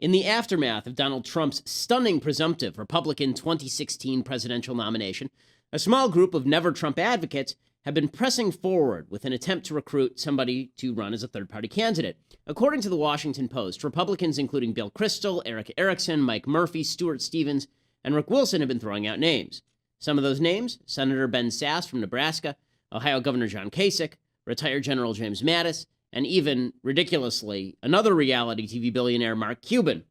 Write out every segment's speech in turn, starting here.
In the aftermath of Donald Trump's stunning presumptive Republican 2016 presidential nomination, a small group of Never Trump advocates have been pressing forward with an attempt to recruit somebody to run as a third-party candidate. According to the Washington Post, Republicans including Bill Kristol, Eric Erickson, Mike Murphy, Stuart Stevens, and Rick Wilson have been throwing out names. Some of those names: Senator Ben Sasse from Nebraska, Ohio Governor John Kasich, retired General James Mattis, and even, ridiculously, another reality TV billionaire, Mark Cuban.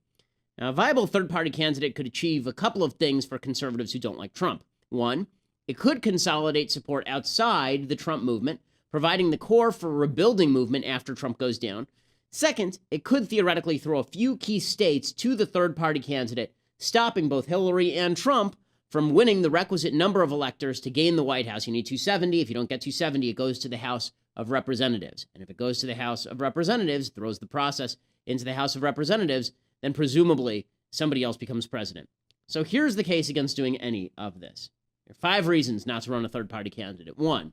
Now, a viable third-party candidate could achieve a couple of things for conservatives who don't like Trump. One, it could consolidate support outside the Trump movement, providing the core for a rebuilding movement after Trump goes down. Second, it could theoretically throw a few key states to the third-party candidate, stopping both Hillary and Trump from winning the requisite number of electors to gain the White House. You need 270. If you don't get 270, it goes to the House of Representatives. And if it goes to the House of Representatives, throws the process into the House of Representatives, then presumably somebody else becomes president. So here's the case against doing any of this. There are 5 reasons not to run a third-party candidate. 1,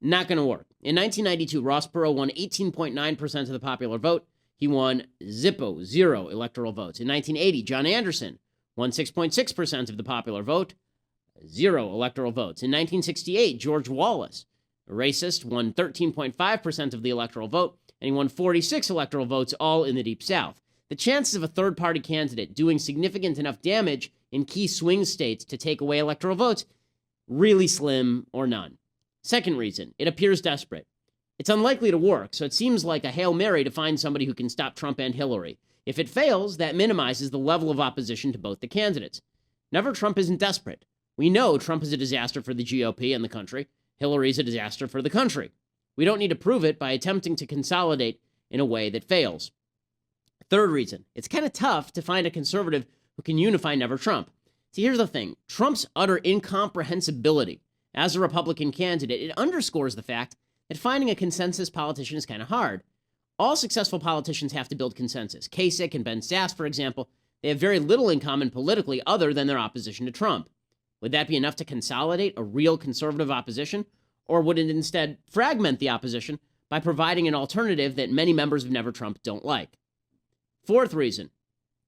not going to work. In 1992, Ross Perot won 18.9% of the popular vote. He won 0 electoral votes. In 1980, John Anderson won 6.6% of the popular vote, 0 electoral votes. In 1968, George Wallace, a racist, won 13.5% of the electoral vote, and he won 46 electoral votes, all in the Deep South. The chances of a third-party candidate doing significant enough damage in key swing states to take away electoral votes, really slim or none. Second reason, it appears desperate. It's unlikely to work, so it seems like a Hail Mary to find somebody who can stop Trump and Hillary. If it fails, that minimizes the level of opposition to both the candidates. Never Trump isn't desperate. We know Trump is a disaster for the GOP and the country. Hillary is a disaster for the country. We don't need to prove it by attempting to consolidate in a way that fails. Third reason, it's kind of tough to find a conservative who can unify Never Trump. See, here's the thing. Trump's utter incomprehensibility as a Republican candidate, it underscores the fact that finding a consensus politician is kind of hard. All successful politicians have to build consensus. Kasich and Ben Sasse, for example, they have very little in common politically other than their opposition to Trump. Would that be enough to consolidate a real conservative opposition? Or would it instead fragment the opposition by providing an alternative that many members of Never Trump don't like? Fourth reason,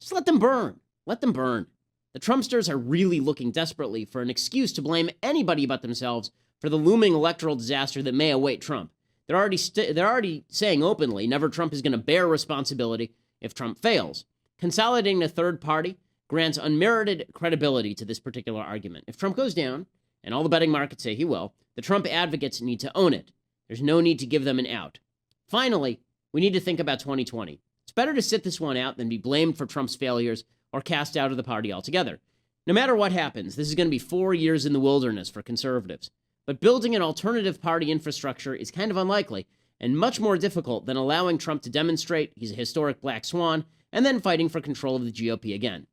just let them burn. Let them burn. The Trumpsters are really looking desperately for an excuse to blame anybody but themselves for the looming electoral disaster that may await Trump. They're already saying openly Never Trump is going to bear responsibility if Trump fails. Consolidating a third party grants unmerited credibility to this particular argument. If Trump goes down, and all the betting markets say he will, the Trump advocates need to own it. There's no need to give them an out. Finally, we need to think about 2020. It's better to sit this one out than be blamed for Trump's failures or cast out of the party altogether. No matter what happens, this is going to be 4 years in the wilderness for conservatives. But building an alternative party infrastructure is kind of unlikely and much more difficult than allowing Trump to demonstrate he's a historic black swan and then fighting for control of the GOP again.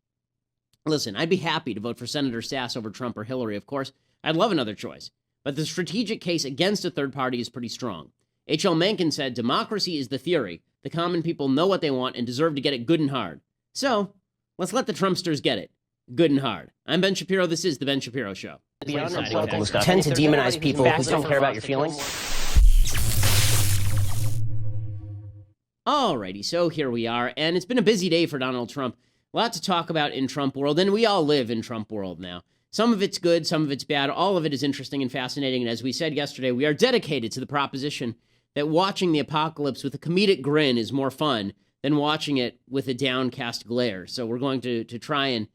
Listen, I'd be happy to vote for Senator Sasse over Trump or Hillary, of course. I'd love another choice. But the strategic case against a third party is pretty strong. H.L. Mencken said, "Democracy is the theory. The common people know what they want and deserve to get it good and hard." So, let's let the Trumpsters get it good and hard. I'm Ben Shapiro. This is The Ben Shapiro Show. Beyond political discussion, tend to demonize people who don't care about your feelings. Alrighty, so here we are, and it's been a busy day for Donald Trump. A lot to talk about in Trump world, and we all live in Trump world now. Some of it's good, some of it's bad. All of it is interesting and fascinating, and as we said yesterday, we are dedicated to the proposition that watching the apocalypse with a comedic grin is more fun than watching it with a downcast glare. So we're going to try and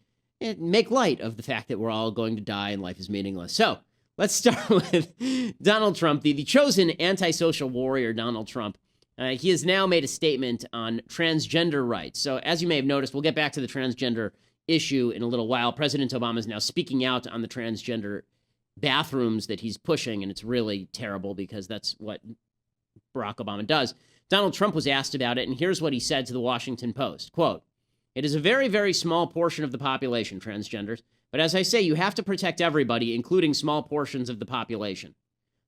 make light of the fact that we're all going to die and life is meaningless. So let's start with Donald Trump, the chosen antisocial warrior, Donald Trump. He has now made a statement on transgender rights. So as you may have noticed, we'll get back to the transgender issue in a little while. President Obama is now speaking out on the transgender bathrooms that he's pushing, and it's really terrible because that's what Barack Obama does. Donald Trump was asked about it, and here's what he said to the Washington Post. Quote, "It is a very, very small portion of the population, transgenders, but as I say, you have to protect everybody, including small portions of the population.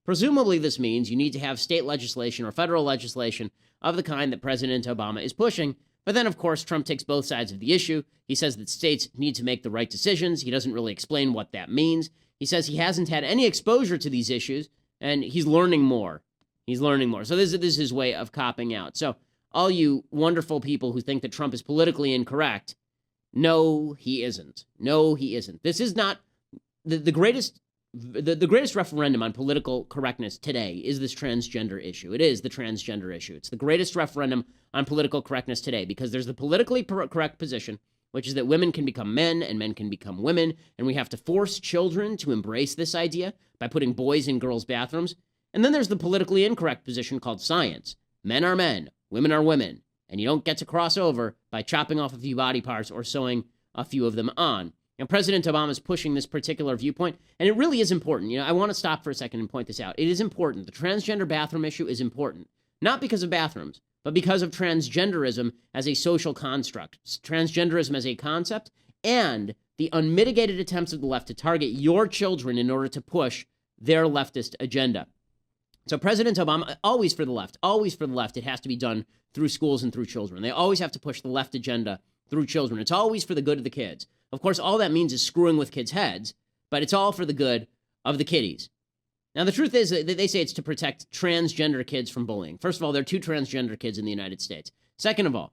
Presumably this means you need to have state legislation or federal legislation of the kind that President Obama is pushing. But then, of course, Trump takes both sides of the issue. He says that states need to make the right decisions. He doesn't really explain what that means. He says he hasn't had any exposure to these issues, and he's learning more. He's learning more. So this is his way of copping out. So all you wonderful people who think that Trump is politically incorrect, no, he isn't. No, he isn't. This is not the greatest. The greatest referendum on political correctness today is this transgender issue. It is the transgender issue. It's the greatest referendum on political correctness today because there's the politically correct position, which is that women can become men and men can become women, and we have to force children to embrace this idea by putting boys in girls' bathrooms. And then there's the politically incorrect position called science. Men are men, women are women, and you don't get to cross over by chopping off a few body parts or sewing a few of them on. And President Obama is pushing this particular viewpoint, and it really is important. I want to stop for a second and point this out. It is important. The transgender bathroom issue is important, not because of bathrooms, but because of transgenderism as a social construct, transgenderism as a concept, and the unmitigated attempts of the left to target your children in order to push their leftist agenda. So President Obama, always for the left, it has to be done through schools and through children. They always have to push the left agenda through children. It's always for the good of the kids. Of course, all that means is screwing with kids' heads, but it's all for the good of the kiddies. Now, the truth is that they say it's to protect transgender kids from bullying. First of all, there are 2 transgender kids in the United States. Second of all,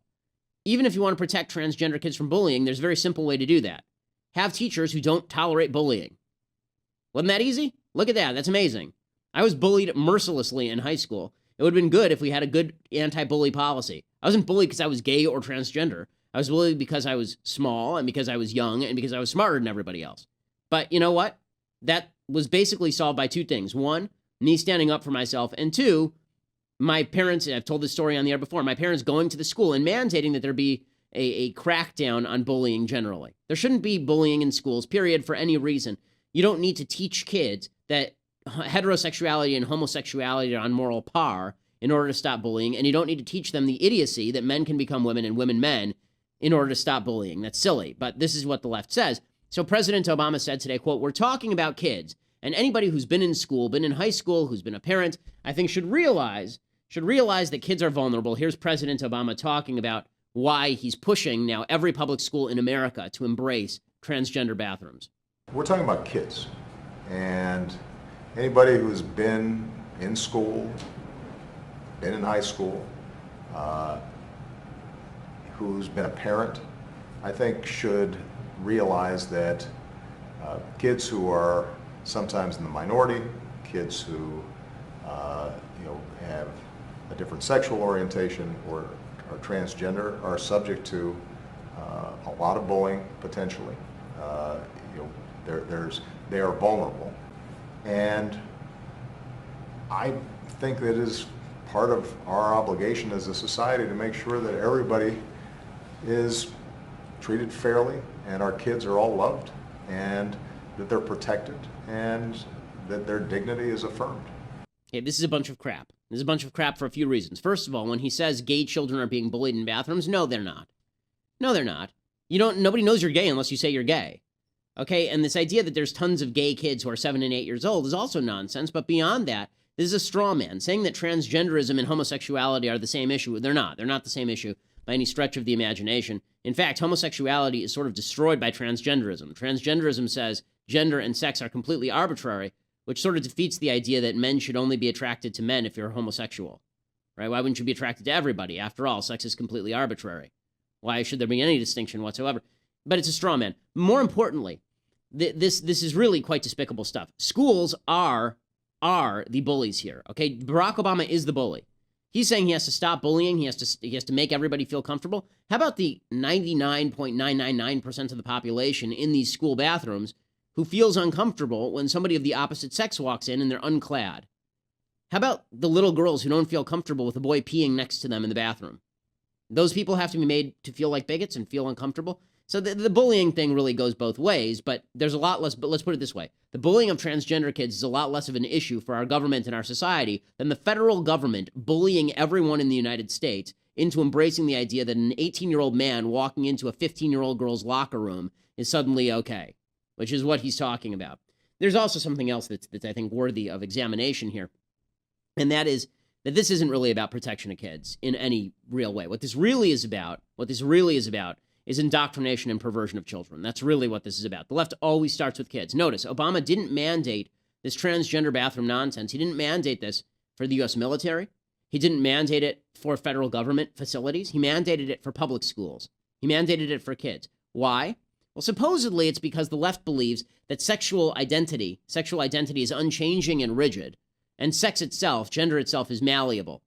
even if you want to protect transgender kids from bullying, there's a very simple way to do that. Have teachers who don't tolerate bullying. Wasn't that easy? Look at that. That's amazing. I was bullied mercilessly in high school. It would have been good if we had a good anti-bully policy. I wasn't bullied because I was gay or transgender. I was bullied because I was small and because I was young and because I was smarter than everybody else. But you know what? That was basically solved by 2 things. 1, me standing up for myself. And 2, my parents, and I've told this story on the air before, my parents going to the school and mandating that there be a crackdown on bullying generally. There shouldn't be bullying in schools, period, for any reason. You don't need to teach kids that heterosexuality and homosexuality are on moral par in order to stop bullying, and you don't need to teach them the idiocy that men can become women and women men in order to stop bullying. That's silly, but this is what the left says. So President Obama said today, quote, "We're talking about kids, and anybody who's been in school, been in high school, who's been a parent, I think should realize that kids are vulnerable." Here's President Obama talking about why he's pushing now every public school in America to embrace transgender bathrooms. We're talking about kids, and anybody who's been in school, been in high school, who's been a parent, I think should realize that kids who are sometimes in the minority, kids who have a different sexual orientation or are transgender, are subject to a lot of bullying potentially. They are vulnerable, and I think that it is part of our obligation as a society to make sure that everybody is treated fairly and our kids are all loved and that they're protected and that their dignity is affirmed. Okay, this is a bunch of crap. This is a bunch of crap for a few reasons. First of all, when he says gay children are being bullied in bathrooms, no, they're not. No, they're not. Nobody knows you're gay unless you say you're gay. Okay, and this idea that there's tons of gay kids who are 7 and 8 years old is also nonsense, but beyond that, this is a straw man. Saying that transgenderism and homosexuality are the same issue, they're not. They're not the same issue by any stretch of the imagination. In fact, homosexuality is sort of destroyed by transgenderism. Transgenderism says gender and sex are completely arbitrary, which sort of defeats the idea that men should only be attracted to men if you're homosexual, right? Why wouldn't you be attracted to everybody? After all, sex is completely arbitrary. Why should there be any distinction whatsoever? But it's a straw man. More importantly, this is really quite despicable stuff. Schools are the bullies here, okay? Barack Obama is the bully. He's saying he has to stop bullying. He has to make everybody feel comfortable. How about the 99.999% of the population in these school bathrooms who feels uncomfortable when somebody of the opposite sex walks in and they're unclad? How about the little girls who don't feel comfortable with a boy peeing next to them in the bathroom? Those people have to be made to feel like bigots and feel uncomfortable. So the bullying thing really goes both ways, but there's a lot less, but let's put it this way. The bullying of transgender kids is a lot less of an issue for our government and our society than the federal government bullying everyone in the United States into embracing the idea that an 18-year-old man walking into a 15-year-old girl's locker room is suddenly okay, which is what he's talking about. There's also something else that's I think worthy of examination here, and that is that this isn't really about protection of kids in any real way. What this really is about is indoctrination and perversion of children. That's really what this is about. The left always starts with kids. Notice, Obama didn't mandate this transgender bathroom nonsense. He didn't mandate this for the U.S. military. He didn't mandate it for federal government facilities. He mandated it for public schools. He mandated it for kids. Why? Well, supposedly it's because the left believes that sexual identity is unchanging and rigid, and sex itself, gender itself, is malleable.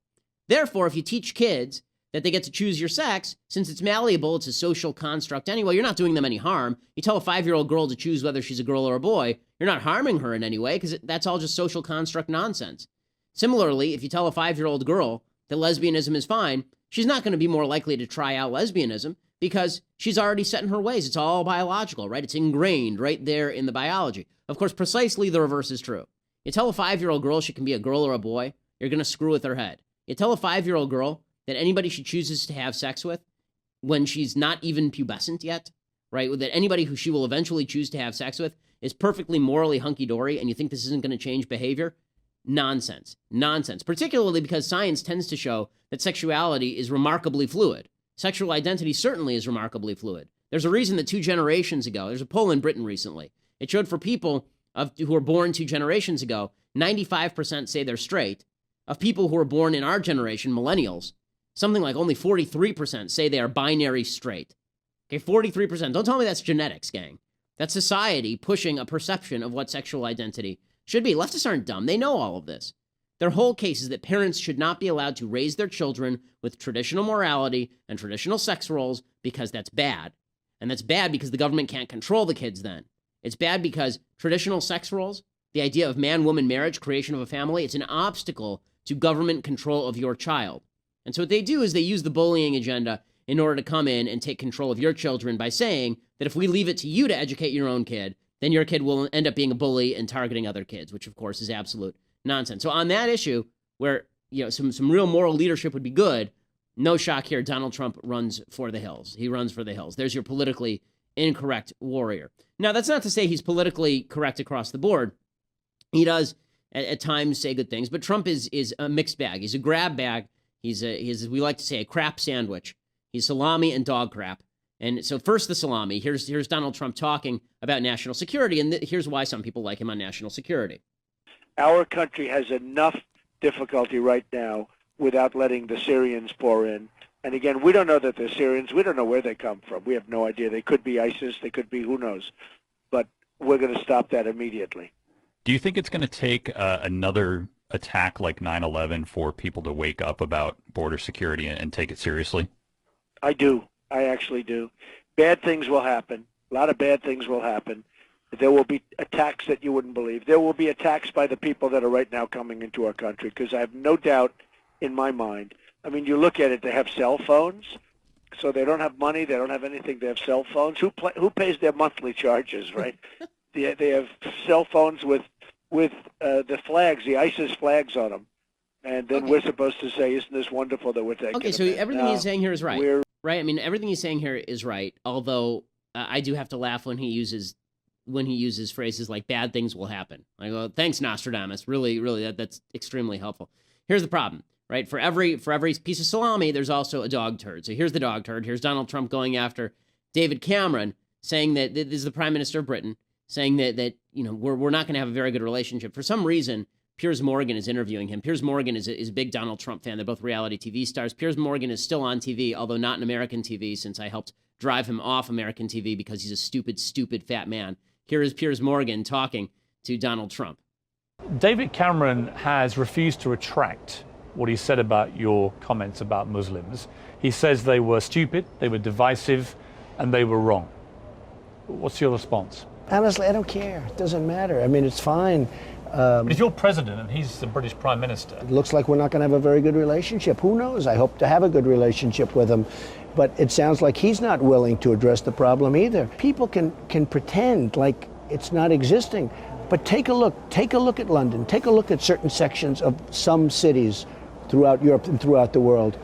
Therefore, if you teach kids that they get to choose your sex, since it's malleable, it's a social construct anyway, you're not doing them any harm. You tell a 5-year-old girl to choose whether she's a girl or a boy, you're not harming her in any way, because that's all just social construct nonsense. Similarly, if you tell a 5-year-old girl that lesbianism is fine, she's not going to be more likely to try out lesbianism because she's already set in her ways. It's all biological, right? It's ingrained right there in the biology. Of course, precisely the reverse is true. You tell a 5-year-old girl she can be a girl or a boy, you're going to screw with her head. You tell a 5-year-old girl that anybody she chooses to have sex with, when she's not even pubescent yet, right, that anybody who she will eventually choose to have sex with is perfectly morally hunky-dory, and you think this isn't going to change behavior? Nonsense. Nonsense. Particularly because science tends to show that sexuality is remarkably fluid. Sexual identity certainly is remarkably fluid. There's a reason that 2 generations ago, there's a poll in Britain recently, it showed for people who were born 2 generations ago, 95% say they're straight. Of people who were born in our generation, millennials, something like only 43% say they are binary straight. Okay, 43%. Don't tell me that's genetics, gang. That's society pushing a perception of what sexual identity should be. Leftists aren't dumb. They know all of this. Their whole case is that parents should not be allowed to raise their children with traditional morality and traditional sex roles because that's bad. And that's bad because the government can't control the kids then. It's bad because traditional sex roles, the idea of man-woman marriage, creation of a family, it's an obstacle to government control of your child. And so what they do is they use the bullying agenda in order to come in and take control of your children by saying that if we leave it to you to educate your own kid, then your kid will end up being a bully and targeting other kids, which of course is absolute nonsense. So on that issue, where some real moral leadership would be good, no shock here, Donald Trump runs for the hills. He runs for the hills. There's your politically incorrect warrior. Now, that's not to say he's politically correct across the board. He does at times say good things, but Trump is a mixed bag. He's a grab bag. He's as we like to say, a crap sandwich. He's salami and dog crap. And so first the salami. Here's Donald Trump talking about national security, and here's why some people like him on national security. Our country has enough difficulty right now without letting the Syrians pour in. And again, we don't know that they're Syrians. We don't know where they come from. We have no idea. They could be ISIS. They could be who knows. But we're going to stop that immediately. Do you think it's going to take another attack like 9/11 for people to wake up about border security and take it seriously? I do. I actually do. Bad things will happen. A lot of bad things will happen. There will be attacks that you wouldn't believe. There will be attacks by the people that are right now coming into our country, because I have no doubt in my mind. I mean, you look at it, they have cell phones, so they don't have money, they don't have anything, they have cell phones. Who pays their monthly charges, right? They have cell phones with the flags, the ISIS flags on them. And then we're supposed to say, isn't this wonderful that we're taking Okay, so everything he's saying here is right. Right? I mean, everything he's saying here is right, although I do have to laugh when he uses phrases like bad things will happen. I go, thanks, Nostradamus. Really, that's extremely helpful. Here's the problem, right? For every piece of salami, there's also a dog turd. So here's the dog turd. Here's Donald Trump going after David Cameron, saying that this is the Prime Minister of Britain, saying that we're not going to have a very good relationship. For some reason, Piers Morgan is interviewing him. Piers Morgan is a big Donald Trump fan. They're both reality TV stars. Piers Morgan is still on TV, although not in American TV, since I helped drive him off American TV because he's a stupid fat man. Here is Piers Morgan talking to Donald Trump. David Cameron has refused to retract what he said about your comments about Muslims. He says they were stupid, they were divisive, and they were wrong. What's your response? Honestly, I don't care. It doesn't matter. I mean, it's fine. But if you're president and he's the British Prime Minister... It looks like we're not going to have a very good relationship. Who knows? I hope to have a good relationship with him. But it sounds like he's not willing to address the problem either. People can pretend like it's not existing. But take a look at London. Take a look at certain sections of some cities throughout Europe and throughout the world.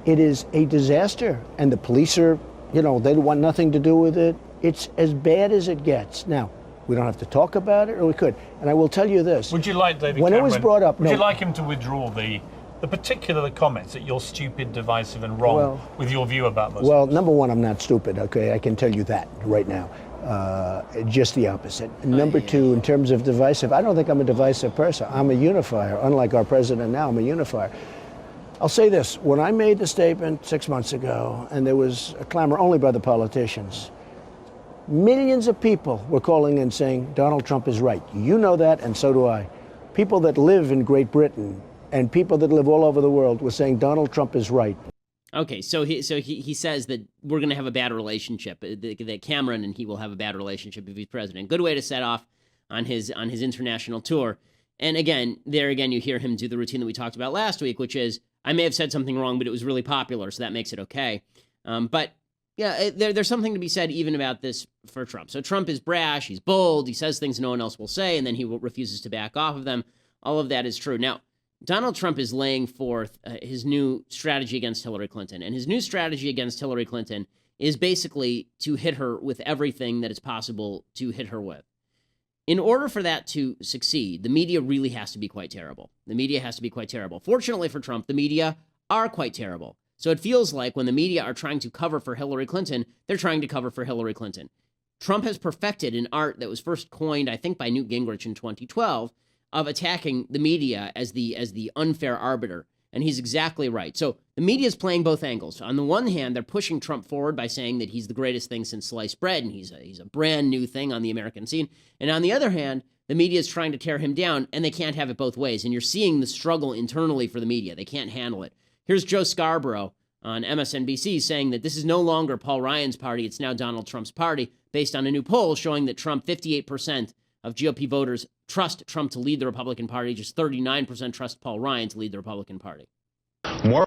It is a disaster. And the police are, they want nothing to do with it. It's as bad as it gets. Now, we don't have to talk about it, or we could. And I will tell you this. Would you like David when Cameron, it was brought up, would you like him to withdraw the particular comments that you're stupid, divisive, and wrong with your view about Muslims? Well, number one, I'm not stupid, okay? I can tell you that right now. Just the opposite. Number two, in terms of divisive, I don't think I'm a divisive person. I'm a unifier. Unlike our president now, I'm a unifier. I'll say this. When I made the statement 6 months ago, and there was a clamor only by the politicians, millions of people were calling in saying, Donald Trump is right. You know that, and so do I. People that live in Great Britain and people that live all over the world were saying Donald Trump is right. Okay, so he says that we're going to have a bad relationship, that Cameron and he will have a bad relationship if he's president. Good way to set off on his international tour. And again, you hear him do the routine that we talked about last week, which is, I may have said something wrong, but it was really popular, so that makes it okay. But yeah, there's something to be said even about this for Trump. So Trump is brash, he's bold, he says things no one else will say, and then he refuses to back off of them. All of that is true. Now, Donald Trump is laying forth his new strategy against Hillary Clinton. And his new strategy against Hillary Clinton is basically to hit her with everything that it's possible to hit her with. In order for that to succeed, the media really has to be quite terrible. The media has to be quite terrible. Fortunately for Trump, the media are quite terrible. So it feels like when the media are trying to cover for Hillary Clinton, they're trying to cover for Hillary Clinton. Trump has perfected an art that was first coined, I think, by Newt Gingrich in 2012, of attacking the media as the unfair arbiter. And he's exactly right. So the media is playing both angles. On the one hand, they're pushing Trump forward by saying that he's the greatest thing since sliced bread, and he's a brand new thing on the American scene. And on the other hand, the media is trying to tear him down, and they can't have it both ways. And you're seeing the struggle internally for the media. They can't handle it. Here's Joe Scarborough on MSNBC saying that this is no longer Paul Ryan's party, it's now Donald Trump's party, based on a new poll showing that 58% of GOP voters trust Trump to lead the Republican Party, just 39% trust Paul Ryan to lead the Republican Party. More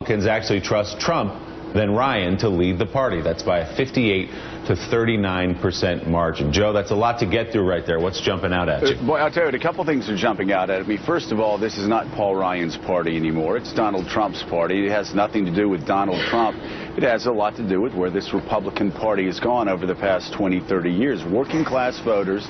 Republicans actually trust Trump than Ryan to lead the party. That's by a 58 to 39% margin. Joe, that's a lot to get through right there. What's jumping out at you? Boy, I'll tell you, a couple things are jumping out at me. First of all, this is not Paul Ryan's party anymore. It's Donald Trump's party. It has nothing to do with Donald Trump. It has a lot to do with where this Republican Party has gone over the past 20, 30 years. Working class voters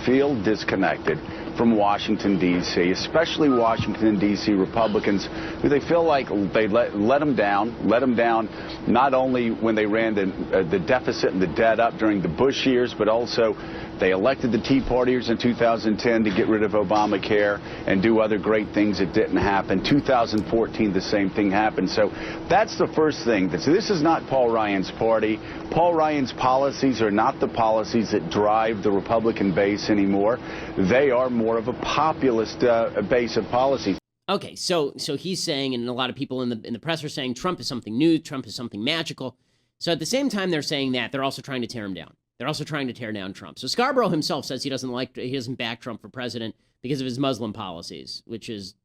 feel disconnected from Washington, D.C., especially Washington, D.C. Republicans, who they feel like they let them down not only when they ran the deficit and the debt up during the Bush years, but also they elected the Tea Partiers in 2010 to get rid of Obamacare and do other great things that didn't happen. 2014, the same thing happened. So that's the first thing. So this is not Paul Ryan's party. Paul Ryan's policies are not the policies that drive the Republican base anymore. They are more of a populist base of policies. Okay, so he's saying, and a lot of people in the press are saying, Trump is something new, Trump is something magical. So at the same time they're saying that, they're also trying to tear him down. They're also trying to tear down Trump. So Scarborough himself says he doesn't back Trump for president because of his Muslim policies, which is,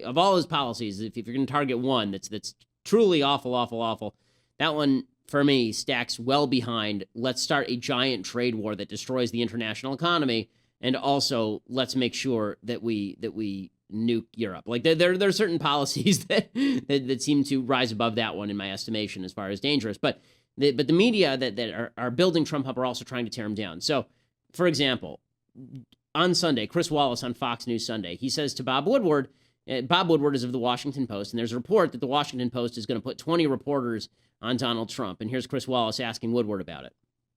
of all his policies, if you're going to target one that's truly awful, that one, for me, stacks well behind, let's start a giant trade war that destroys the international economy, and also let's make sure that we nuke Europe. Like there are certain policies that seem to rise above that one in my estimation as far as dangerous. But the media that are building Trump up are also trying to tear him down. So, for example, on Sunday, Chris Wallace on Fox News Sunday, he says to Bob Woodward is of the Washington Post, and there's a report that the Washington Post is going to put 20 reporters on Donald Trump. And here's Chris Wallace asking Woodward about it.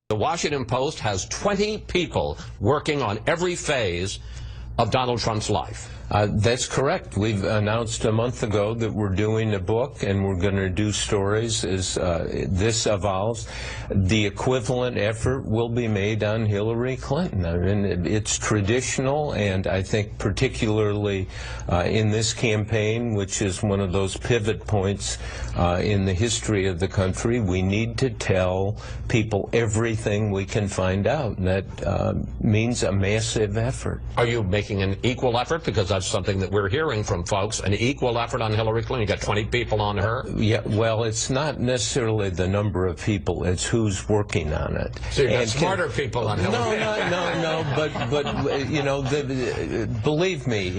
The Washington Post has 20 people working on every phase of Donald Trump's life. That's correct. We've announced a month ago that we're doing a book and we're going to do stories as this evolves. The equivalent effort will be made on Hillary Clinton. I mean, it's traditional, and I think particularly in this campaign, which is one of those pivot points in the history of the country, we need to tell people everything we can find out. And that means a massive effort. Are you making an equal effort? Because that's something that we're hearing from folks, an equal effort on Hillary Clinton. You got 20 people on her. Yeah, well, it's not necessarily the number of people, it's who's working on it. So you got smarter people on Hillary. No, but you know, believe me,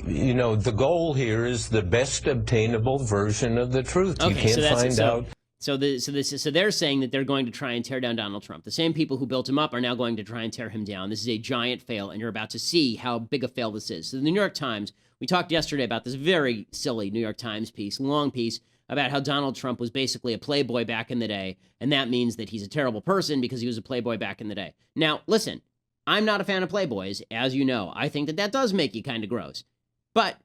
you know, the goal here is the best obtainable version of the truth. Okay, you can't find out. So they're saying that they're going to try and tear down Donald Trump. The same people who built him up are now going to try and tear him down. This is a giant fail, and you're about to see how big a fail this is. So the New York Times, we talked yesterday about this very silly New York Times piece, long piece, about how Donald Trump was basically a playboy back in the day, and that means that he's a terrible person because he was a playboy back in the day. Now, listen, I'm not a fan of playboys, as you know. I think that does make you kind of gross. But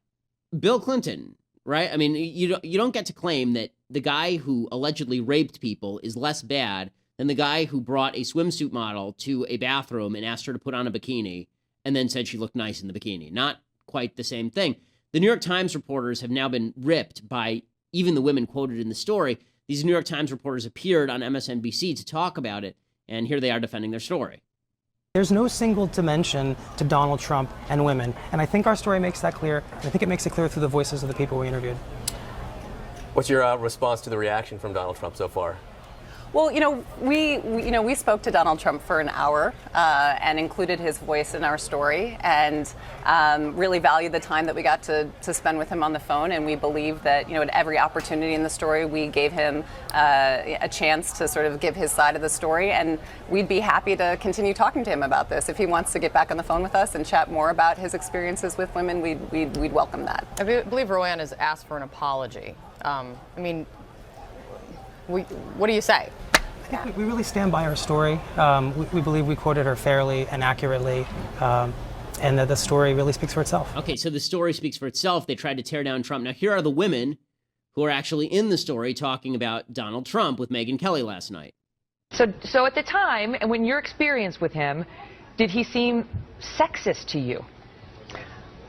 Bill Clinton, right? I mean, you don't get to claim that the guy who allegedly raped people is less bad than the guy who brought a swimsuit model to a bathroom and asked her to put on a bikini and then said she looked nice in the bikini. Not quite the same thing. The New York Times reporters have now been ripped by even the women quoted in the story. These New York Times reporters appeared on MSNBC to talk about it, and here they are defending their story. There's no single dimension to Donald Trump and women, and I think our story makes that clear, and I think it makes it clear through the voices of the people we interviewed. What's your response to the reaction from Donald Trump so far? Well, we spoke to Donald Trump for an hour and included his voice in our story, and really valued the time that we got to spend with him on the phone. And we believe that, at every opportunity in the story, we gave him a chance to sort of give his side of the story. And we'd be happy to continue talking to him about this. If he wants to get back on the phone with us and chat more about his experiences with women, we'd welcome that. I believe Roanne has asked for an apology. What do you say? I think we really stand by our story. We believe we quoted her fairly and accurately, and that the story really speaks for itself. Okay, so the story speaks for itself. They tried to tear down Trump. Now, here are the women who are actually in the story talking about Donald Trump with Megyn Kelly last night. So at the time, and when your experience with him, did he seem sexist to you?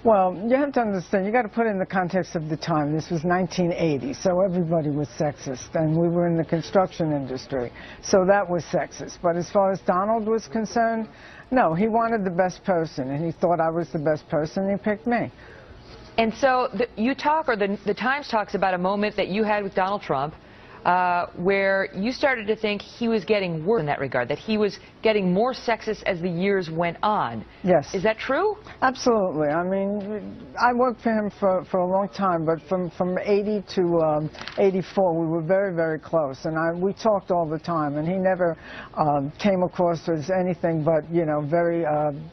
Well, you have to understand, you got to put it in the context of the time. This was 1980, so everybody was sexist, and we were in the construction industry, so that was sexist. But as far as Donald was concerned, no, he wanted the best person, and he thought I was the best person, and he picked me. And so the Times talks about a moment that you had with Donald Trump where you started to think he was getting worse in that regard, that he was getting more sexist as the years went on. Yes. Is that true? Absolutely. I mean, I worked for him for a long time, but from 80 to 84, we were very, very close, and we talked all the time, and he never came across as anything but, very,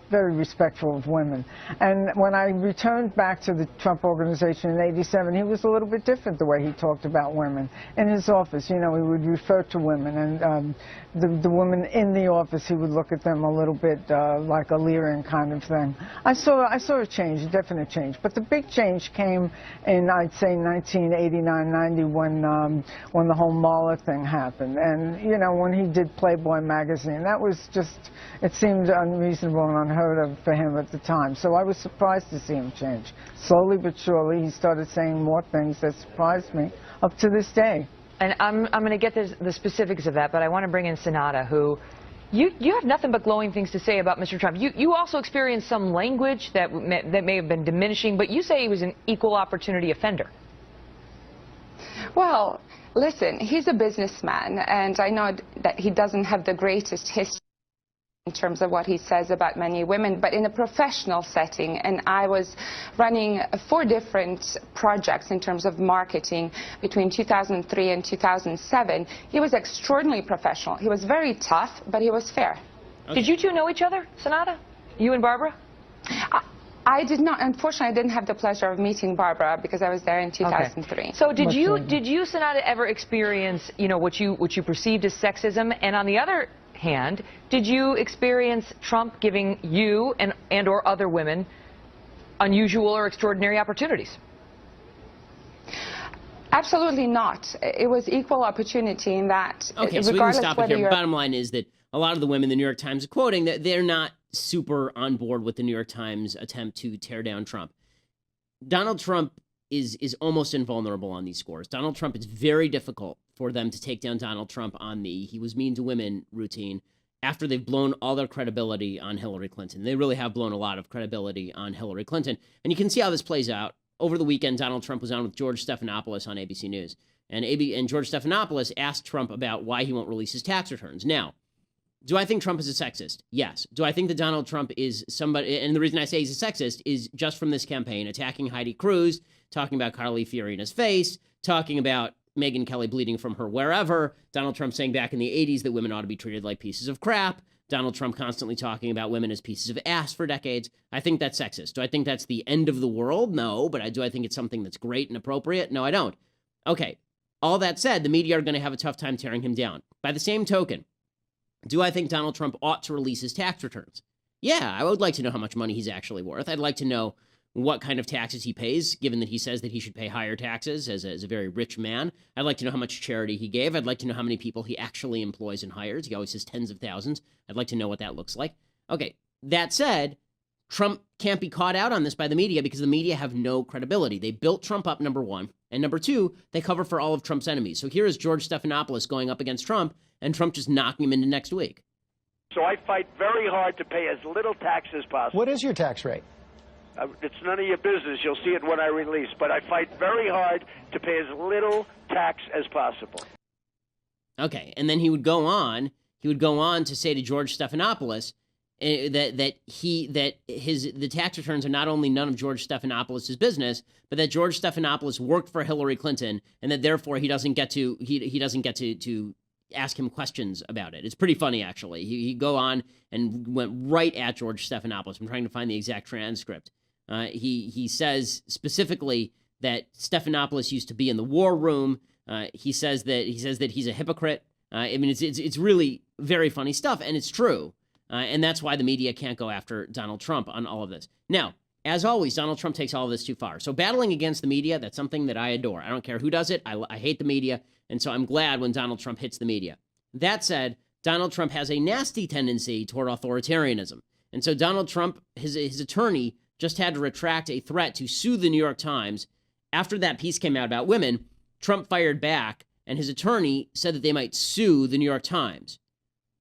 very respectful of women. And when I returned back to the Trump Organization in 87, he was a little bit different the way he talked about women. In his office, he would refer to women, and the women in the office, he would look at them a little bit like a leering kind of thing. I saw a change, a definite change, but the big change came in, I'd say, 1989, 90, when the whole Mueller thing happened, and when he did Playboy magazine, that was just, it seemed unreasonable and unheard of for him at the time. So I was surprised to see him change. Slowly but surely, he started saying more things that surprised me up to this day. And I'm going to get the specifics of that, but I want to bring in Sonata, who you have nothing but glowing things to say about Mr. Trump. You also experienced some language that may have been diminishing, but you say he was an equal opportunity offender. Well, listen, he's a businessman, and I know that he doesn't have the greatest history in terms of what he says about many women, but in a professional setting, and I was running 4 different projects in terms of marketing between 2003 and 2007. He was extraordinarily professional. He was very tough, but he was fair. Okay. Did you two know each other, Sonata? You and Barbara? I did not. Unfortunately, I didn't have the pleasure of meeting Barbara because I was there in 2003. Okay. So did you, Sonata, ever experience, what you perceived as sexism? And on the other hand, did you experience Trump giving you and or other women unusual or extraordinary opportunities? Absolutely not. It was equal opportunity in that. Okay, so we can stop it here. Bottom line is that a lot of the women the New York Times are quoting, that they're not super on board with the New York Times attempt to tear down Trump. Donald Trump is almost invulnerable on these scores. Donald Trump, it's very difficult for them to take down Donald Trump on the "he was mean to women" routine after they've blown all their credibility on Hillary Clinton. They really have blown a lot of credibility on Hillary Clinton. And you can see how this plays out. Over the weekend, Donald Trump was on with George Stephanopoulos on ABC News. And George Stephanopoulos asked Trump about why he won't release his tax returns. Now, do I think Trump is a sexist? Yes. Do I think that Donald Trump is somebody, and the reason I say he's a sexist is just from this campaign, attacking Heidi Cruz, talking about Carly Fiorina's face, talking about Megyn Kelly bleeding from her wherever, Donald Trump saying back in the 80s that women ought to be treated like pieces of crap, Donald Trump constantly talking about women as pieces of ass for decades. I think that's sexist. Do I think that's the end of the world? No. But do I think it's something that's great and appropriate? No, I don't. Okay. All that said, the media are going to have a tough time tearing him down. By the same token, do I think Donald Trump ought to release his tax returns? Yeah, I would like to know how much money he's actually worth. I'd like to know what kind of taxes he pays, given that he says that he should pay higher taxes as a very rich man. I'd like to know how much charity he gave. I'd like to know how many people he actually employs and hires. He always says tens of thousands. I'd like to know what that looks like. Okay, that said, Trump can't be caught out on this by the media because the media have no credibility. They built Trump up, number one. And number two, they cover for all of Trump's enemies. So here is George Stephanopoulos going up against Trump, and Trump just knocking him into next week. So I fight very hard to pay as little tax as possible. What is your tax rate? It's none of your business. You'll see it when I release. But I fight very hard to pay as little tax as possible. Okay, and then he would go on to say to George Stephanopoulos that the tax returns are not only none of George Stephanopoulos' business, but that George Stephanopoulos worked for Hillary Clinton, and that therefore he doesn't get to ask him questions about it. It's pretty funny, actually. He go on and went right at George Stephanopoulos. I'm trying to find the exact transcript. He says specifically that Stephanopoulos used to be in the war room. He says that he's a hypocrite. I mean, it's really very funny stuff, and it's true. And that's why the media can't go after Donald Trump on all of this. Now, as always, Donald Trump takes all of this too far. So battling against the media, that's something that I adore. I don't care who does it. I hate the media. And so I'm glad when Donald Trump hits the media. That said, Donald Trump has a nasty tendency toward authoritarianism. And so Donald Trump, his attorney, just had to retract a threat to sue the New York Times. After that piece came out about women, Trump fired back, and his attorney said that they might sue the New York Times.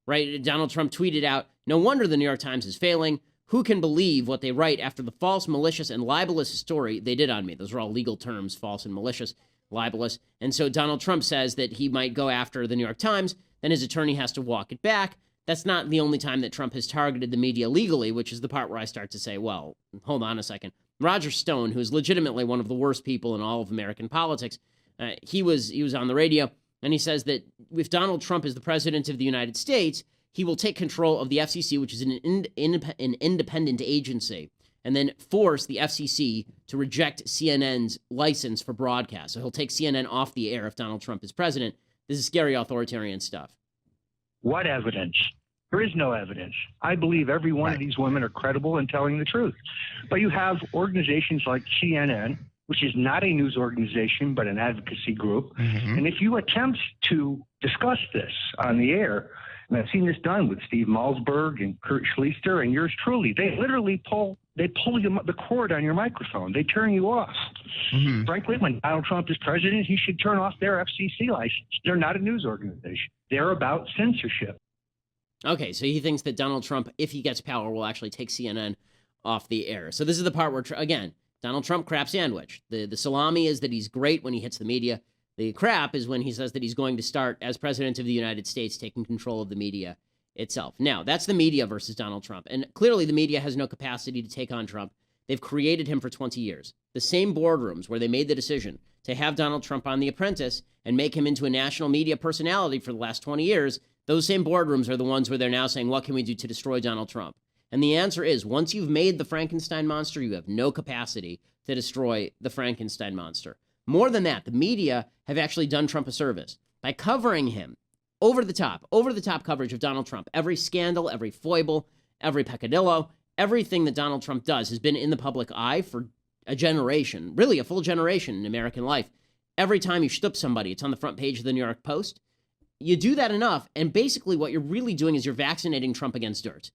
Right? Donald Trump tweeted out, "No wonder the New York Times is failing. Who can believe what they write after the false, malicious, and libelous story they did on me?" Those are all legal terms, false and malicious, libelous. And so Donald Trump says that he might go after the New York Times. Then his attorney has to walk it back. That's not the only time that Trump has targeted the media legally, which is the part where I start to say, well, hold on a second. Roger Stone, who is legitimately one of the worst people in all of American politics, he was on the radio, and he says that if Donald Trump is the president of the United States, he will take control of the FCC, which is an independent agency, and then force the FCC to reject CNN's license for broadcast. So he'll take CNN off the air if Donald Trump is president. This is scary authoritarian stuff. What evidence? There is no evidence. I believe every one of these women are credible in telling the truth. But you have organizations like CNN, which is not a news organization, but an advocacy group. And if you attempt to discuss this on the air, and I've seen this done with Steve Malzberg and Kurt Schlichter and yours truly, they literally pull the cord on your microphone. They turn you off. Frankly, when Donald Trump is president, he should turn off their FCC license. They're not a news organization. They're about censorship. Okay, so he thinks that Donald Trump, if he gets power, will actually take CNN off the air. So this is the part where, again, Donald Trump crap sandwich. The salami is that he's great when he hits the media. The crap is when he says that he's going to start, as president of the United States, taking control of the media itself. Now, that's the media versus Donald Trump. And clearly the media has no capacity to take on Trump. They've created him for 20 years. The same boardrooms where they made the decision to have Donald Trump on The Apprentice and make him into a national media personality for the last 20 years, those same boardrooms are the ones where they're now saying, what can we do to destroy Donald Trump? And the answer is, once you've made the Frankenstein monster, you have no capacity to destroy the Frankenstein monster. More than that, the media have actually done Trump a service by covering him over the top coverage of Donald Trump. Every scandal, every foible, every peccadillo, everything that Donald Trump does has been in the public eye for a generation, really a full generation in American life. Every time you shtup somebody, it's on the front page of the New York Post. You do that enough, and basically what you're really doing is you're vaccinating Trump against dirt.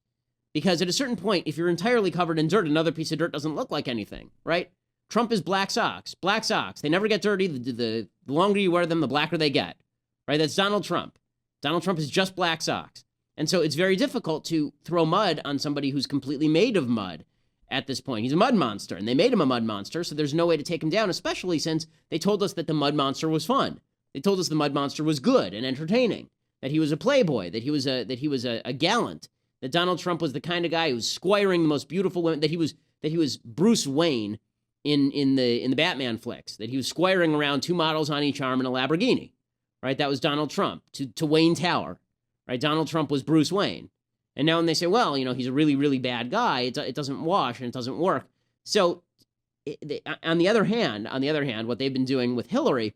Because at a certain point, if you're entirely covered in dirt, another piece of dirt doesn't look like anything, right? Trump is black socks. Black socks. They never get dirty. The longer you wear them, the blacker they get, right? That's Donald Trump. Donald Trump is just black socks. And so it's very difficult to throw mud on somebody who's completely made of mud at this point. He's a mud monster, and they made him a mud monster, so there's no way to take him down, especially since they told us that the mud monster was fun. They told us the mud monster was good and entertaining, that he was a playboy, that he was a gallant, that Donald Trump was the kind of guy who was squiring the most beautiful women, that he was Bruce Wayne in the Batman flicks, that he was squiring around two models on each arm in a Lamborghini, right? That was Donald Trump to Wayne Tower, right? Donald Trump was Bruce Wayne. And now when they say, well, you know, he's a really, really bad guy, it doesn't wash and it doesn't work. So on the other hand, what they've been doing with Hillary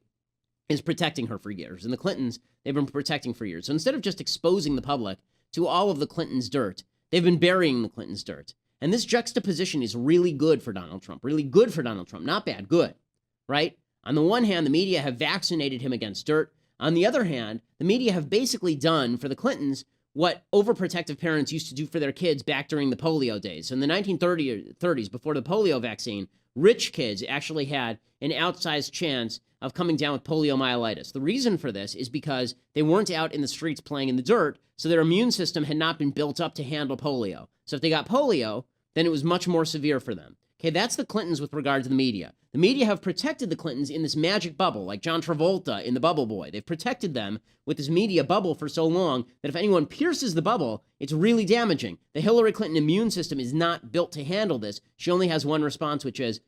is protecting her for years. And the Clintons, they've been protecting for years. So instead of just exposing the public to all of the Clintons' dirt, they've been burying the Clintons' dirt. And this juxtaposition is really good for Donald Trump, not bad, good, right? On the one hand, the media have vaccinated him against dirt. On the other hand, the media have basically done for the Clintons what overprotective parents used to do for their kids back during the polio days. So in the 1930s, before the polio vaccine, rich kids actually had an outsized chance of coming down with poliomyelitis. The reason for this is because they weren't out in the streets playing in the dirt, so their immune system had not been built up to handle polio. So if they got polio, then it was much more severe for them. Okay, that's the Clintons with regard to the media. The media have protected the Clintons in this magic bubble, like John Travolta in The Bubble Boy. They've protected them with this media bubble for so long that if anyone pierces the bubble, it's really damaging. The Hillary Clinton immune system is not built to handle this. She only has one response, which is,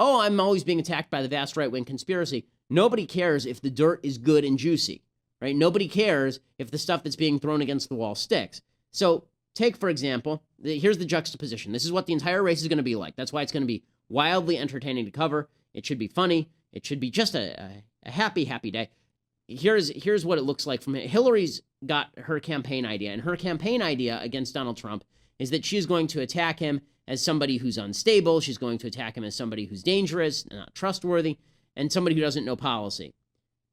oh, I'm always being attacked by the vast right-wing conspiracy. Nobody cares if the dirt is good and juicy, right? Nobody cares if the stuff that's being thrown against the wall sticks. So take, for example, here's the juxtaposition. This is what the entire race is going to be like. That's why it's going to be wildly entertaining to cover. It should be funny. It should be just a happy, happy day. Here's what it looks like from Hillary's got her campaign idea, and her campaign idea against Donald Trump is that she's going to attack him as somebody who's unstable. She's going to attack him as somebody who's dangerous, not trustworthy, and somebody who doesn't know policy.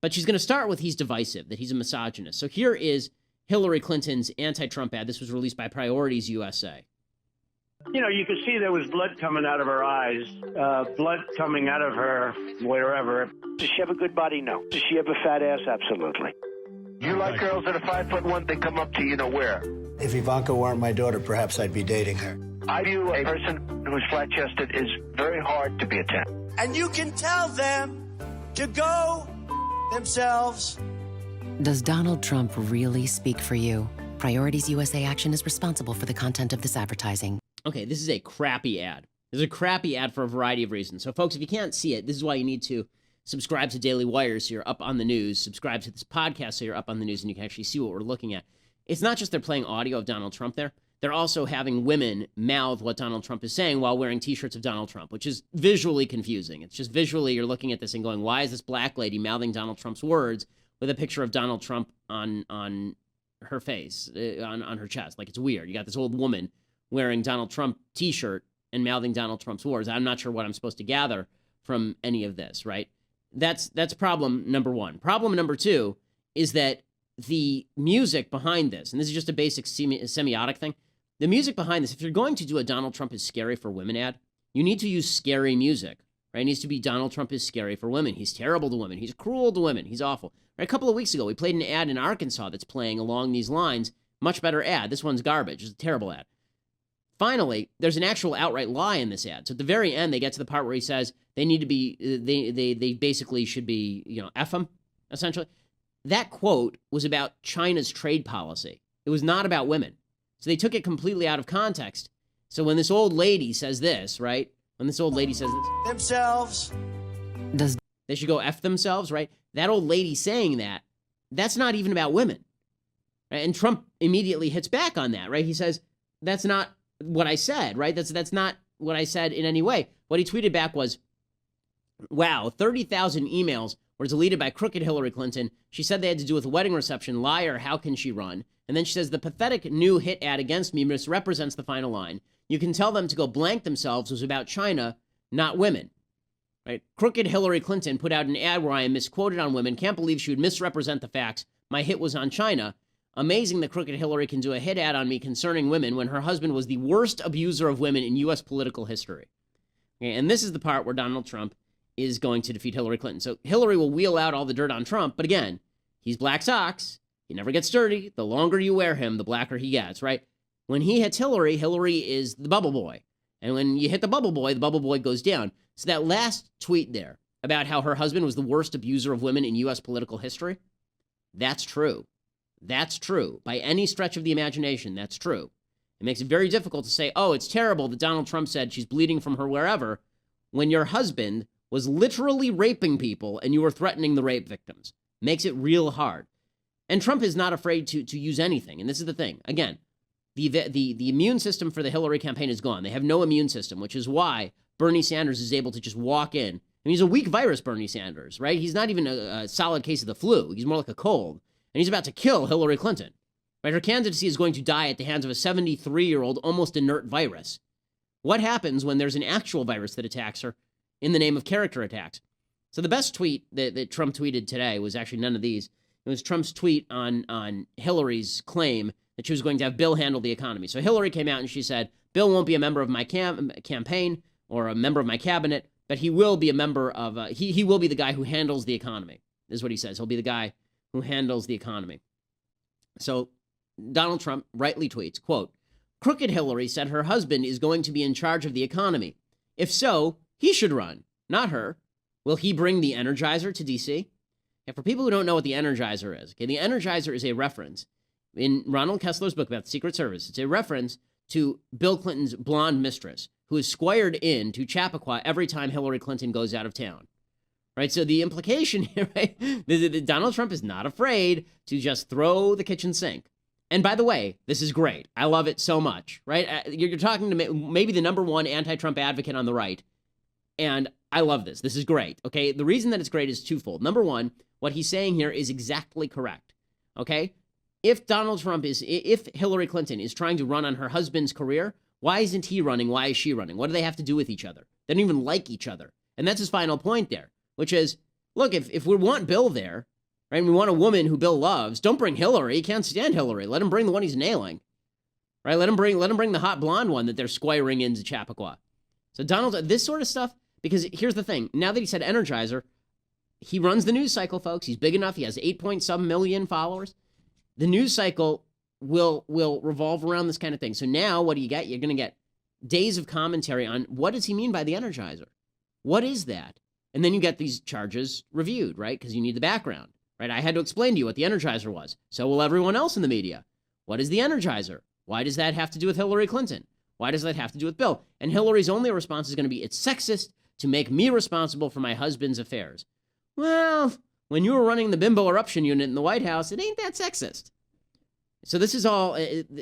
But she's going to start with he's divisive, that he's a misogynist. So here is Hillary Clinton's anti-Trump ad. This was released by Priorities USA. You know, you could see there was blood coming out of her eyes, blood coming out of her wherever. Does she have a good body? No. Does she have a fat ass? Absolutely. You like girls that are 5'1", they come up to you know where. If Ivanka weren't my daughter, perhaps I'd be dating her. I view a person who's flat-chested is very hard to be a 10. And you can tell them to go themselves. Does Donald Trump really speak for you? Priorities USA Action is responsible for the content of this advertising. Okay, this is a crappy ad. This is a crappy ad for a variety of reasons. So, folks, if you can't see it, this is why you need to subscribe to Daily Wire so you're up on the news. Subscribe to this podcast so you're up on the news and you can actually see what we're looking at. It's not just they're playing audio of Donald Trump there. They're also having women mouth what Donald Trump is saying while wearing T-shirts of Donald Trump, which is visually confusing. It's just visually you're looking at this and going, why is this black lady mouthing Donald Trump's words with a picture of Donald Trump on her face, on her chest? Like, it's weird. You got this old woman wearing Donald Trump T-shirt and mouthing Donald Trump's words. I'm not sure what I'm supposed to gather from any of this, right? That's problem number one. Problem number two is that the music behind this, and this is just a basic semiotic thing, the music behind this, if you're going to do a Donald Trump is scary for women ad, you need to use scary music, right? It needs to be Donald Trump is scary for women. He's terrible to women. He's cruel to women. He's awful. Right? A couple of weeks ago, we played an ad in Arkansas that's playing along these lines. Much better ad. This one's garbage. It's a terrible ad. Finally, there's an actual outright lie in this ad. So at the very end, they get to the part where he says they need to be, they basically should be, F them, essentially. That quote was about China's trade policy. It was not about women. So they took it completely out of context. So when this old lady says this, right? When this old lady says this, themselves. They should go F themselves, right? That old lady saying that, that's not even about women. Right? And Trump immediately hits back on that, right? He says, that's not what I said, right? That's not what I said in any way. What he tweeted back was, wow, 30,000 emails were deleted by crooked Hillary Clinton. She said they had to do with a wedding reception. Liar, how can she run? And then she says, the pathetic new hit ad against me misrepresents the final line. You can tell them to go blank themselves was about China, not women. Right? Crooked Hillary Clinton put out an ad where I am misquoted on women. Can't believe she would misrepresent the facts. My hit was on China. Amazing that crooked Hillary can do a hit ad on me concerning women when her husband was the worst abuser of women in U.S. political history. Okay, and this is the part where Donald Trump is going to defeat Hillary Clinton. So Hillary will wheel out all the dirt on Trump, but again, he's black socks. He never gets dirty. The longer you wear him, the blacker he gets, right? When he hits Hillary, Hillary is the bubble boy. And when you hit the bubble boy goes down. So that last tweet there about how her husband was the worst abuser of women in U.S. political history, that's true. That's true. By any stretch of the imagination, that's true. It makes it very difficult to say, oh, it's terrible that Donald Trump said she's bleeding from her wherever, when your husband was literally raping people and you were threatening the rape victims. Makes it real hard. And Trump is not afraid to use anything. And this is the thing. Again, the immune system for the Hillary campaign is gone. They have no immune system, which is why Bernie Sanders is able to just walk in. I mean, he's a weak virus, Bernie Sanders, right? He's not even a solid case of the flu. He's more like a cold. And he's about to kill Hillary Clinton. Right? Her candidacy is going to die at the hands of a 73-year-old, almost inert virus. What happens when there's an actual virus that attacks her in the name of character attacks? So the best tweet that Trump tweeted today was actually none of these. It was Trump's tweet on Hillary's claim that she was going to have Bill handle the economy. So Hillary came out and she said, Bill won't be a member of my campaign or a member of my cabinet, but he will be a member of, he will be the guy who handles the economy, is what he says. He'll be the guy who handles the economy. So Donald Trump rightly tweets, quote, "Crooked Hillary said her husband is going to be in charge of the economy. If so, he should run, not her. Will he bring the Energizer to D.C.?" And for people who don't know what the Energizer is, okay, the Energizer is a reference in Ronald Kessler's book about the Secret Service. It's a reference to Bill Clinton's blonde mistress, who is squired in to Chappaqua every time Hillary Clinton goes out of town. Right? So the implication here, right, Donald Trump is not afraid to just throw the kitchen sink. And by the way, this is great. I love it so much, right? You're talking to maybe the number one anti-Trump advocate on the right, and I love this. This is great, okay? The reason that it's great is twofold. Number one, what he's saying here is exactly correct, okay? If Hillary Clinton is trying to run on her husband's career, why isn't he running? Why is she running? What do they have to do with each other? They don't even like each other. And that's his final point there, which is, look, if we want Bill there, right, and we want a woman who Bill loves, don't bring Hillary. He can't stand Hillary. Let him bring the one he's nailing, right? Let him bring the hot blonde one that they're squiring into Chappaqua. So Donald, this sort of stuff, because here's the thing. Now that he said Energizer, he runs the news cycle, folks. He's big enough. He has 8-point-some million followers. The news cycle will revolve around this kind of thing. So now what do you get? You're going to get days of commentary on what does he mean by the Energizer? What is that? And then you get these charges reviewed, right? Because you need the background, right? I had to explain to you what the Energizer was. So will everyone else in the media. What is the Energizer? Why does that have to do with Hillary Clinton? Why does that have to do with Bill? And Hillary's only response is going to be, it's sexist to make me responsible for my husband's affairs. Well, when you were running the bimbo eruption unit in the White House, it ain't that sexist. So this is all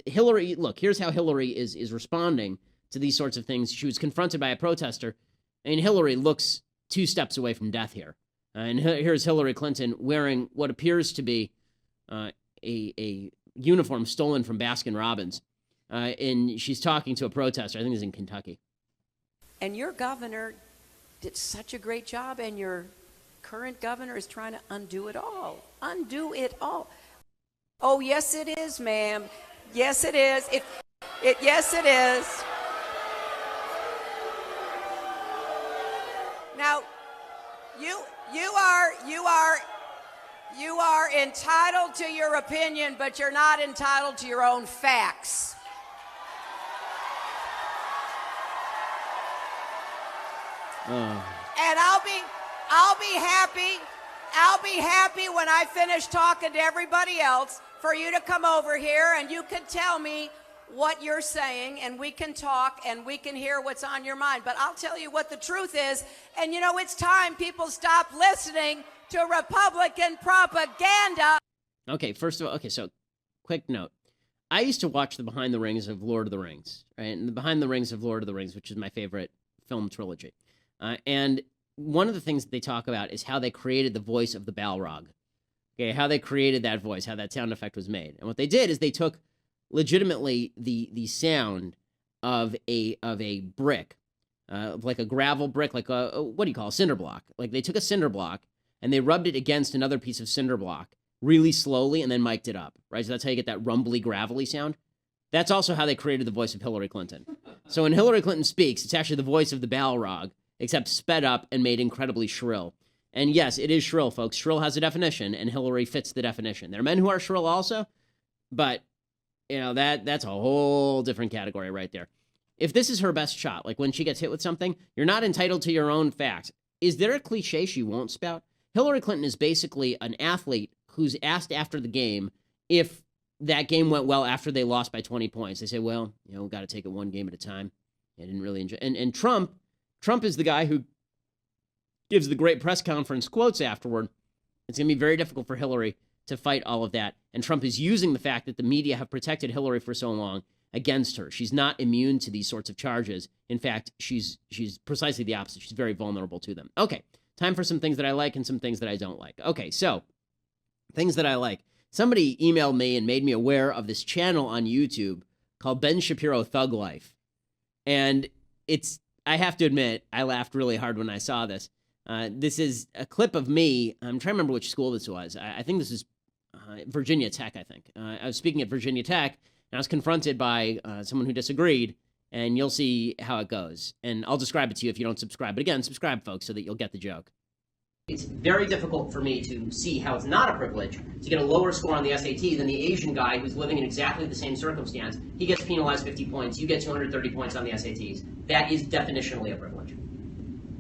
Hillary. Look, here's how Hillary is responding to these sorts of things. She was confronted by a protester, and Hillary looks 2 steps away from death here. And here's Hillary Clinton wearing what appears to be a uniform stolen from Baskin-Robbins. And she's talking to a protester. I think it's in Kentucky. And your governor did such a great job, and your current governor is trying to undo it all. Undo it all. Oh, yes, it is, ma'am. Yes, it is. Yes, it is. Now, you are entitled to your opinion, but you're not entitled to your own facts. And I'll be happy when I finish talking to everybody else for you to come over here and you can tell me what you're saying, and we can talk and we can hear what's on your mind. But I'll tell you what the truth is, and you know, it's time people stop listening to Republican propaganda. Okay, first of all, so quick note. I used to watch the Behind the Rings of Lord of the Rings, right? And the Behind the Rings of Lord of the Rings, which is my favorite film trilogy. And one of the things that they talk about is how they created the voice of the Balrog. Okay, how they created that voice, how that sound effect was made. And what they did is they took legitimately the sound of a brick, like a gravel brick, like what do you call a cinder block? Like they took a cinder block and they rubbed it against another piece of cinder block really slowly and then mic'd it up, right? So that's how you get that rumbly, gravelly sound. That's also how they created the voice of Hillary Clinton. So when Hillary Clinton speaks, it's actually the voice of the Balrog, except sped up and made incredibly shrill. And yes, it is shrill, folks. Shrill has a definition, and Hillary fits the definition. There are men who are shrill also, but you know that's a whole different category right there. If this is her best shot, like when she gets hit with something, you're not entitled to your own facts. Is there a cliche she won't spout? Hillary Clinton is basically an athlete who's asked after the game if that game went well after they lost by 20 points. They say, well, you know, got to take it one game at a time. I didn't really enjoy. And Trump is the guy who gives the great press conference quotes afterward. It's going to be very difficult for Hillary to fight all of that. And Trump is using the fact that the media have protected Hillary for so long against her. She's not immune to these sorts of charges. In fact, she's precisely the opposite. She's very vulnerable to them. Okay, time for some things that I like and some things that I don't like. Okay, so things that I like. Somebody emailed me and made me aware of this channel on YouTube called Ben Shapiro Thug Life. And I have to admit, I laughed really hard when I saw this. This is a clip of me. I'm trying to remember which school this was. I think this is Virginia Tech, I think. I was speaking at Virginia Tech, and I was confronted by someone who disagreed, and you'll see how it goes. And I'll describe it to you if you don't subscribe. But again, subscribe, folks, so that you'll get the joke. It's very difficult for me to see how it's not a privilege to get a lower score on the SAT than the Asian guy who's living in exactly the same circumstance. He gets penalized 50 points. You get 230 points on the SATs. That is definitionally a privilege.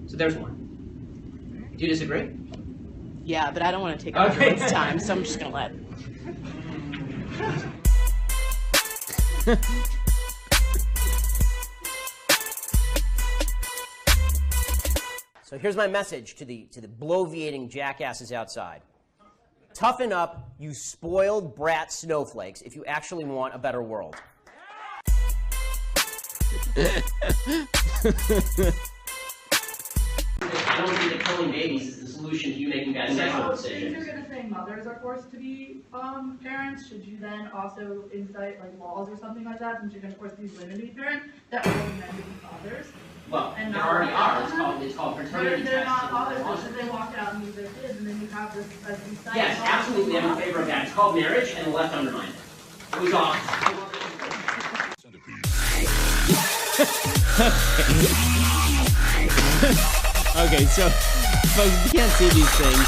So there's one. Do you disagree? Yeah, but I don't want to take up everyone's time, so I'm just going to let. So here's my message to the bloviating jackasses outside. Toughen up, you spoiled brat snowflakes, if you actually want a better world. I don't think that killing babies is the solution to you making bad sexual decisions. If you're going to say mothers are forced to be parents, should you then also incite like laws or something like that, since you're going to force these women to be parents, that all men to be fathers? Well, and there already are. It's called paternity tests. They're not fathers, tests. so should they walk out and leave their kids, and then you have this as these sites? Yes, absolutely. I'm in favor of that. It's called marriage, and the left undermined it. It was awesome. Okay, so, folks, you can't see these things.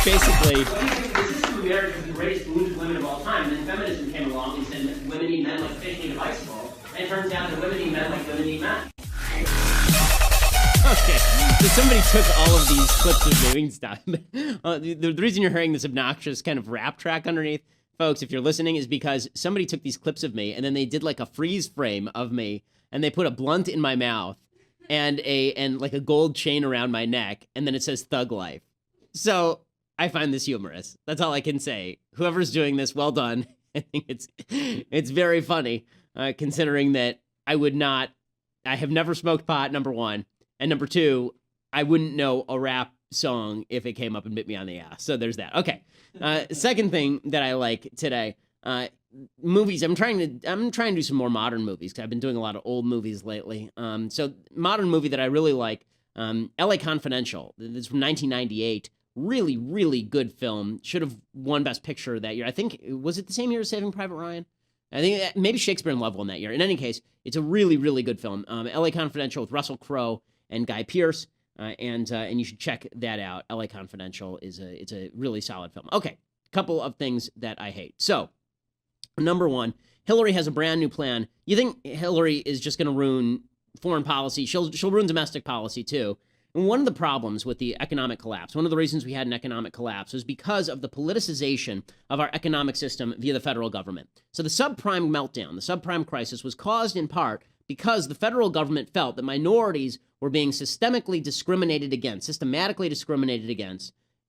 Basically, the system of marriage was the greatest wounded women of all time, and then feminism came along and said that women need men like fish need a bicycle, and it turns out that women need men like women need men. Okay, so somebody took all of these clips of me. Stop. The reason you're hearing this obnoxious kind of rap track underneath, folks, if you're listening, is because somebody took these clips of me, and then they did like a freeze frame of me, and they put a blunt in my mouth, and like a gold chain around my neck, and then it says Thug Life. So I find this humorous. That's all I can say. Whoever's doing this, well done. I think it's very funny, considering that I have never smoked pot, number one, and number two, I wouldn't know a rap song if it came up and bit me on the ass. So there's that. Okay. Second thing that I like today, movies. I'm trying to do some more modern movies because I've been doing a lot of old movies lately. So modern movie that I really like, L.A. Confidential. It's from 1998. Really, really good film. Should have won Best Picture that year. I think, was it the same year as Saving Private Ryan? I think maybe Shakespeare in Love won that year. In any case, it's a really, really good film. L.A. Confidential with Russell Crowe and Guy Pearce, and you should check that out. L.A. Confidential it's a really solid film. Okay, couple of things that I hate. So, number one, Hillary has a brand new plan. You think Hillary is just going to ruin foreign policy? She'll ruin domestic policy too. And one of the problems with the economic collapse, one of the reasons we had an economic collapse, was because of the politicization of our economic system via the federal government. So the subprime meltdown, the subprime crisis, was caused in part because the federal government felt that minorities were being systematically discriminated against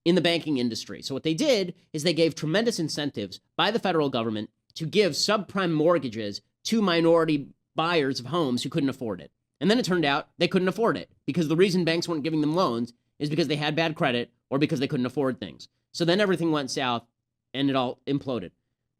in the banking industry. So what they did is they gave tremendous incentives by the federal government to give subprime mortgages to minority buyers of homes who couldn't afford it. And then it turned out they couldn't afford it because the reason banks weren't giving them loans is because they had bad credit or because they couldn't afford things. So then everything went south and it all imploded.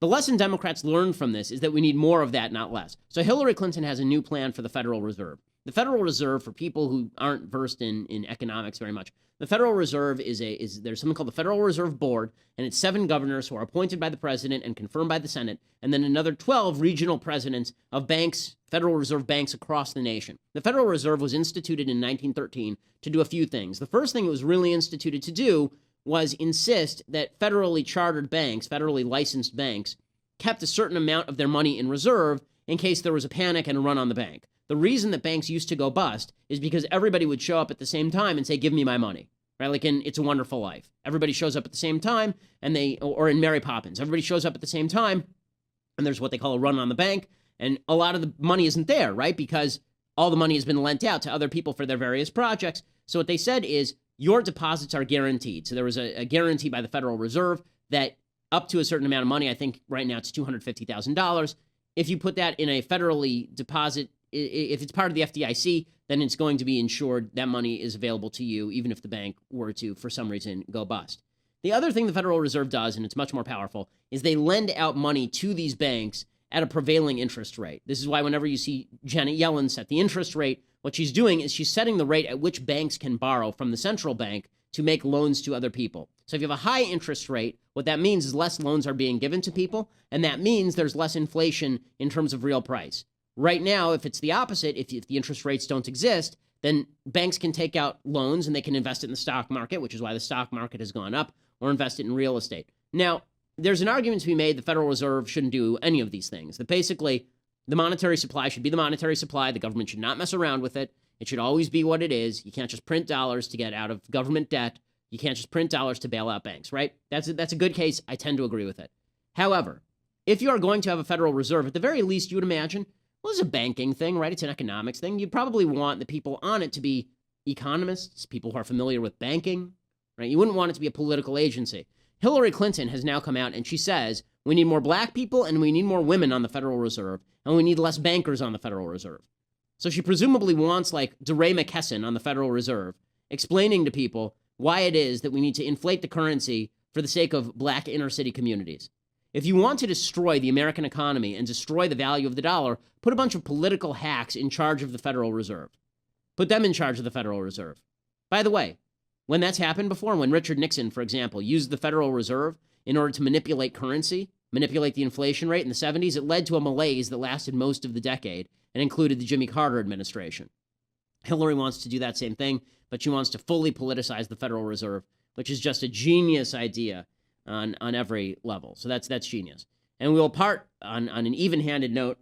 The lesson Democrats learned from this is that we need more of that, not less. So Hillary Clinton has a new plan for the Federal Reserve. The Federal Reserve, for people who aren't versed in economics very much, the Federal Reserve there's something called the Federal Reserve Board, and it's 7 governors who are appointed by the president and confirmed by the Senate, and then another 12 regional presidents of banks, Federal Reserve banks across the nation. The Federal Reserve was instituted in 1913 to do a few things. The first thing it was really instituted to do was insist that federally chartered banks, federally licensed banks, kept a certain amount of their money in reserve in case there was a panic and a run on the bank. The reason that banks used to go bust is because everybody would show up at the same time and say, give me my money, right? Like in It's a Wonderful Life. Everybody shows up at the same time, or in Mary Poppins, everybody shows up at the same time, and there's what they call a run on the bank, and a lot of the money isn't there, right? Because all the money has been lent out to other people for their various projects. So what they said is, your deposits are guaranteed. So there was a guarantee by the Federal Reserve that up to a certain amount of money, I think right now it's $250,000, if you put that in a federally deposit, if it's part of the FDIC, then it's going to be insured. That money is available to you, even if the bank were to, for some reason, go bust. The other thing the Federal Reserve does, and it's much more powerful, is they lend out money to these banks at a prevailing interest rate. This is why whenever you see Janet Yellen set the interest rate, what she's doing is she's setting the rate at which banks can borrow from the central bank to make loans to other people. So if you have a high interest rate, what that means is less loans are being given to people, and that means there's less inflation in terms of real price. Right now, if it's the opposite, if the interest rates don't exist, then banks can take out loans and they can invest it in the stock market, which is why the stock market has gone up, or invest it in real estate. Now, there's an argument to be made the Federal Reserve shouldn't do any of these things, that basically the monetary supply should be the monetary supply. The government should not mess around with it. It should always be what it is. You can't just print dollars to get out of government debt. You can't just print dollars to bail out banks, right? That's a good case. I tend to agree with it. However, if you are going to have a Federal Reserve, at the very least, you would imagine, well, it's a banking thing, right? It's an economics thing. You'd probably want the people on it to be economists, people who are familiar with banking, right? You wouldn't want it to be a political agency. Hillary Clinton has now come out and she says, we need more black people and we need more women on the Federal Reserve, and we need less bankers on the Federal Reserve. So she presumably wants like DeRay McKesson on the Federal Reserve, explaining to people why it is that we need to inflate the currency for the sake of black inner city communities. If you want to destroy the American economy and destroy the value of the dollar, put a bunch of political hacks in charge of the Federal Reserve. Put them in charge of the Federal Reserve. By the way, when that's happened before, when Richard Nixon, for example, used the Federal Reserve in order to manipulate currency, manipulate the inflation rate in the 70s, it led to a malaise that lasted most of the decade and included the Jimmy Carter administration. Hillary wants to do that same thing, but she wants to fully politicize the Federal Reserve, which is just a genius idea on every level. So that's genius. And we'll part on an even-handed note.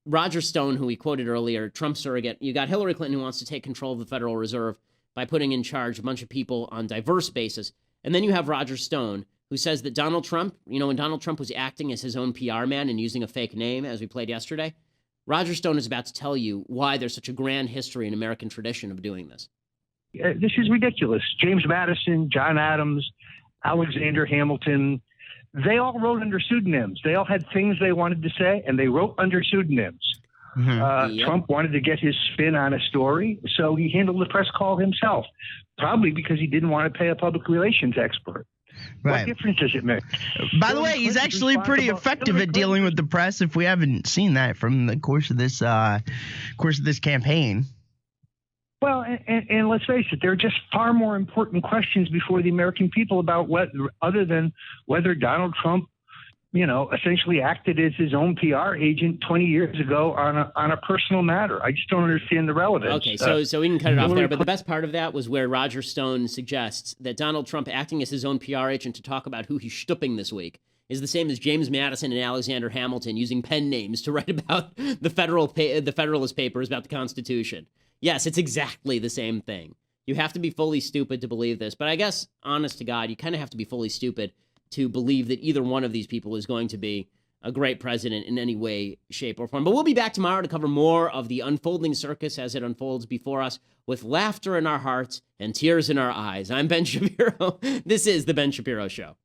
Roger Stone, who we quoted earlier, Trump surrogate, you got Hillary Clinton who wants to take control of the Federal Reserve by putting in charge a bunch of people on diverse basis. And then you have Roger Stone, who says that Donald Trump, when Donald Trump was acting as his own PR man and using a fake name, as we played yesterday, Roger Stone is about to tell you why there's such a grand history and American tradition of doing this. This is ridiculous. James Madison, John Adams, Alexander Hamilton, they all wrote under pseudonyms. They all had things they wanted to say, and they wrote under pseudonyms. Yep. Trump wanted to get his spin on a story, so he handled the press call himself, probably because he didn't want to pay a public relations expert. Right. What difference does it make? By the way, he's actually pretty effective at dealing with the press. If we haven't seen that from the course of this campaign. Well, and let's face it, there are just far more important questions before the American people about other than whether Donald Trump, essentially acted as his own PR agent 20 years ago on a personal matter. I just don't understand the relevance. Okay, so we can cut it off there. But the best part of that was where Roger Stone suggests that Donald Trump acting as his own PR agent to talk about who he's stooping this week is the same as James Madison and Alexander Hamilton using pen names to write about the Federalist Papers about the Constitution. Yes, it's exactly the same thing. You have to be fully stupid to believe this. But I guess, honest to God, you kind of have to be fully stupid to believe that either one of these people is going to be a great president in any way, shape, or form. But we'll be back tomorrow to cover more of the unfolding circus as it unfolds before us with laughter in our hearts and tears in our eyes. I'm Ben Shapiro. This is The Ben Shapiro Show.